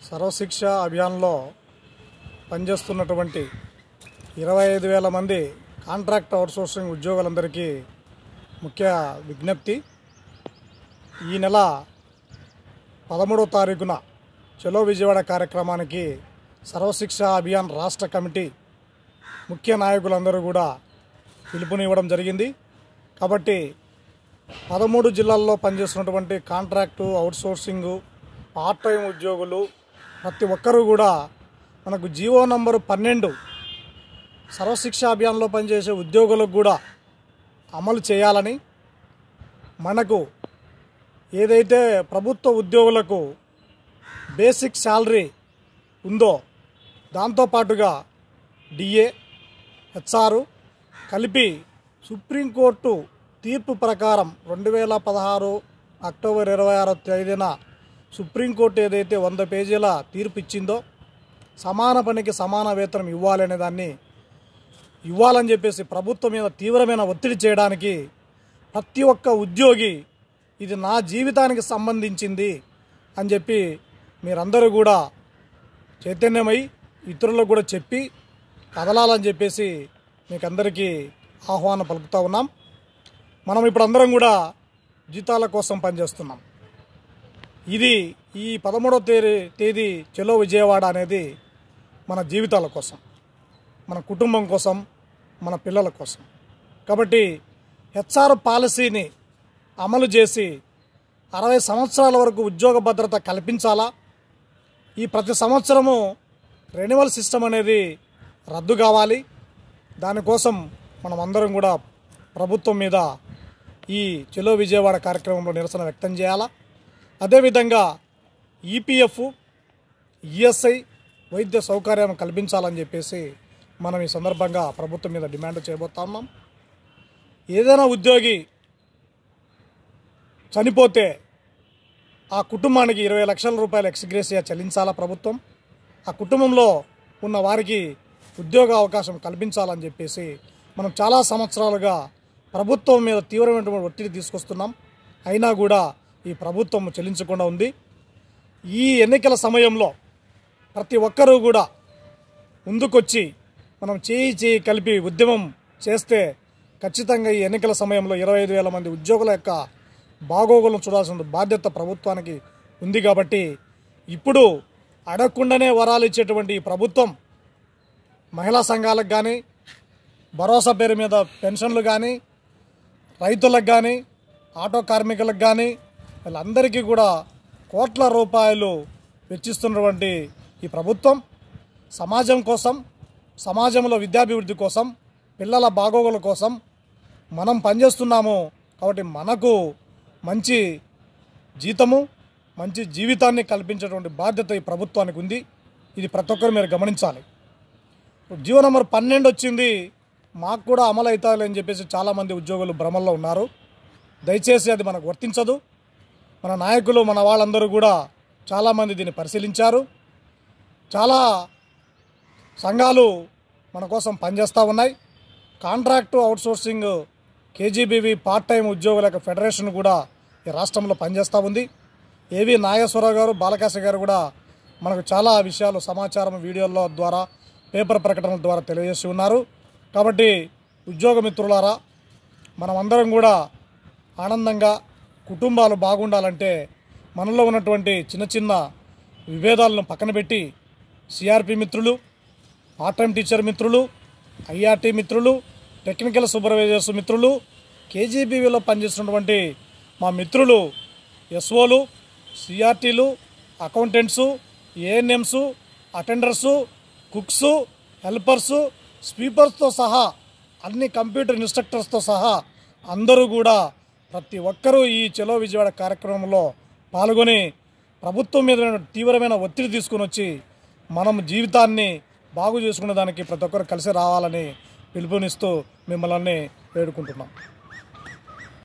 సర్వశిక్ష అభియాన్లో పనిచేస్తున్నటువంటి 25,000 మంది contract outsourcing ఉద్యోగులందరికీ ముఖ్య విజ్ఞప్తి. ఈ నెల 13వ తారీఖున చలో విజయవాడ కార్యక్రమానికి సర్వశిక్ష అభియాన్ రాష్ట్ర కమిటీ ముఖ్య నాయకులందరూ కూడా పిలుపునివ్వడం జరిగింది. కాబట్టి 13 జిల్లాల్లో పనిచేస్తున్నటువంటి కాంట్రాక్టు అవుట్సోర్సింగు పార్ట్ టైం ఉద్యోగులు ప్రతి ఒక్కరూ కూడా మనకు జీవో నంబరు 12 సర్వశిక్ష అభియాన్లో పనిచేసే ఉద్యోగులకు కూడా అమలు చేయాలని, మనకు ఏదైతే ప్రభుత్వ ఉద్యోగులకు బేసిక్ శాలరీ ఉందో దాంతోపాటుగా డిఏ, హెచ్ఆర్ కలిపి సుప్రీంకోర్టు తీర్పు ప్రకారం 2016 అక్టోబర్ 26వ తేదీన సుప్రీంకోర్టు ఏదైతే 100 పేజీల తీర్పు ఇచ్చిందో సమాన పనికి సమాన వేతనం ఇవ్వాలనే దాన్ని ఇవ్వాలని చెప్పేసి ప్రభుత్వం మీద తీవ్రమైన ఒత్తిడి చేయడానికి ప్రతి ఒక్క ఉద్యోగి ఇది నా జీవితానికి సంబంధించింది అని చెప్పి మీరందరూ కూడా చైతన్యమై ఇతరులకు కూడా చెప్పి కదలాలని చెప్పేసి మీకు అందరికీ ఆహ్వానం పలుకుతూ ఉన్నాం. మనం ఇప్పుడు అందరం కూడా జీతాల కోసం పనిచేస్తున్నాం. ఇది ఈ 13వ తేదీ చలో విజయవాడ అనేది మన జీవితాల కోసం, మన కుటుంబం కోసం, మన పిల్లల కోసం. కాబట్టి హెచ్ఆర్ పాలసీని అమలు చేసి 60 సంవత్సరాల వరకు ఉద్యోగ భద్రత కల్పించాలా. ఈ ప్రతి సంవత్సరము రెన్యువల్ సిస్టమ్ అనేది రద్దు కావాలి. దానికోసం మనం అందరం కూడా ప్రభుత్వం మీద ఈ చలో విజయవాడ కార్యక్రమంలో నిరసన వ్యక్తం చేయాలా. అదేవిధంగా ఈపీఎఫ్, ఈఎస్ఐ వైద్య సౌకర్యం కల్పించాలని చెప్పేసి మనం ఈ సందర్భంగా ప్రభుత్వం మీద డిమాండ్ చేయబోతా ఉన్నాం. ఏదైనా ఉద్యోగి చనిపోతే ఆ కుటుంబానికి 20 లక్షల రూపాయల ఎక్స్గ్రేషియా చెల్లించాలా ప్రభుత్వం. ఆ కుటుంబంలో ఉన్న వారికి ఉద్యోగ అవకాశం కల్పించాలని చెప్పేసి మనం చాలా సంవత్సరాలుగా ప్రభుత్వం మీద తీవ్రమైనటువంటి ఒత్తిడి తీసుకొస్తున్నాం. అయినా కూడా ఈ ప్రభుత్వం చెల్లించకుండా ఉంది. ఈ ఎన్నికల సమయంలో ప్రతి ఒక్కరూ కూడా ముందుకొచ్చి మనం చేయి కలిపి ఉద్యమం చేస్తే ఖచ్చితంగా ఈ ఎన్నికల సమయంలో 25,000 మంది ఉద్యోగుల యొక్క బాగోగులను చూడాల్సిన బాధ్యత ప్రభుత్వానికి ఉంది. కాబట్టి ఇప్పుడు అడగకుండానే వరాలు ఇచ్చేటువంటి ఈ ప్రభుత్వం మహిళా సంఘాలకు కానీ, భరోసా పేరు మీద పెన్షన్లు కానీ, రైతులకు కానీ, ఆటో కార్మికులకు కానీ వీళ్ళందరికీ కూడా కోట్ల రూపాయలు వెచ్చిస్తున్నటువంటి ఈ ప్రభుత్వం సమాజం కోసం, సమాజంలో విద్యాభివృద్ధి కోసం, పిల్లల బాగోగుల కోసం మనం పనిచేస్తున్నాము. కాబట్టి మనకు మంచి జీతము, మంచి జీవితాన్ని కల్పించేటువంటి బాధ్యత ఈ ప్రభుత్వానికి ఉంది. ఇది ప్రతి ఒక్కరు మీరు గమనించాలి. జీవో నంబర్ 12 వచ్చింది, మాకు కూడా అమలు అవుతాయి అని చెప్పేసి చాలామంది ఉద్యోగులు భ్రమల్లో ఉన్నారు. దయచేసి అది మనకు వర్తించదు. మన నాయకులు, మన వాళ్ళందరూ కూడా చాలామంది దీన్ని పరిశీలించారు. చాలా సంఘాలు మన కోసం పనిచేస్తూ ఉన్నాయి. Contract outsourcing KGBV part time ఉద్యోగుల యొక్క ఫెడరేషన్ కూడా ఈ రాష్ట్రంలో పనిచేస్తూ ఉంది. ఏవి నాగేశ్వరరావు గారు, బాలకాశ గారు కూడా మనకు చాలా విషయాలు సమాచారం వీడియోల ద్వారా, పేపర్ ప్రకటనల ద్వారా తెలియజేసి ఉన్నారు. కాబట్టి ఉద్యోగ మిత్రులారా, మనమందరం కూడా ఆనందంగా కుటుంబాలు బాగుండాలంటే మనలో ఉన్నటువంటి చిన్న చిన్న విభేదాలను పక్కన పెట్టి సిఆర్పి మిత్రులు, పార్ట్ టైం టీచర్ మిత్రులు, ఐఆర్టీ మిత్రులు, టెక్నికల్ సూపర్వైజర్స్ మిత్రులు, కేజీబీవీలో పనిచేస్తున్నటువంటి మా మిత్రులు, ఎస్ఓలు, సిఆర్టీలు, అకౌంటెంట్సు, ఏఎన్ఎంసు, అటెండర్సు, కుక్సు, హెల్పర్సు, స్వీపర్స్తో సహా అన్ని కంప్యూటర్ ఇన్స్ట్రక్టర్స్తో సహా అందరూ కూడా ప్రతి ఒక్కరూ ఈ చలో విజయవాడ కార్యక్రమంలో పాల్గొని ప్రభుత్వం మీద తీవ్రమైన ఒత్తిడి తీసుకుని వచ్చి మనం జీవితాన్ని బాగు చేసుకునే దానికి ప్రతి ఒక్కరు కలిసి రావాలని పిలుపునిస్తూ మిమ్మల్ని వేడుకుంటున్నాం.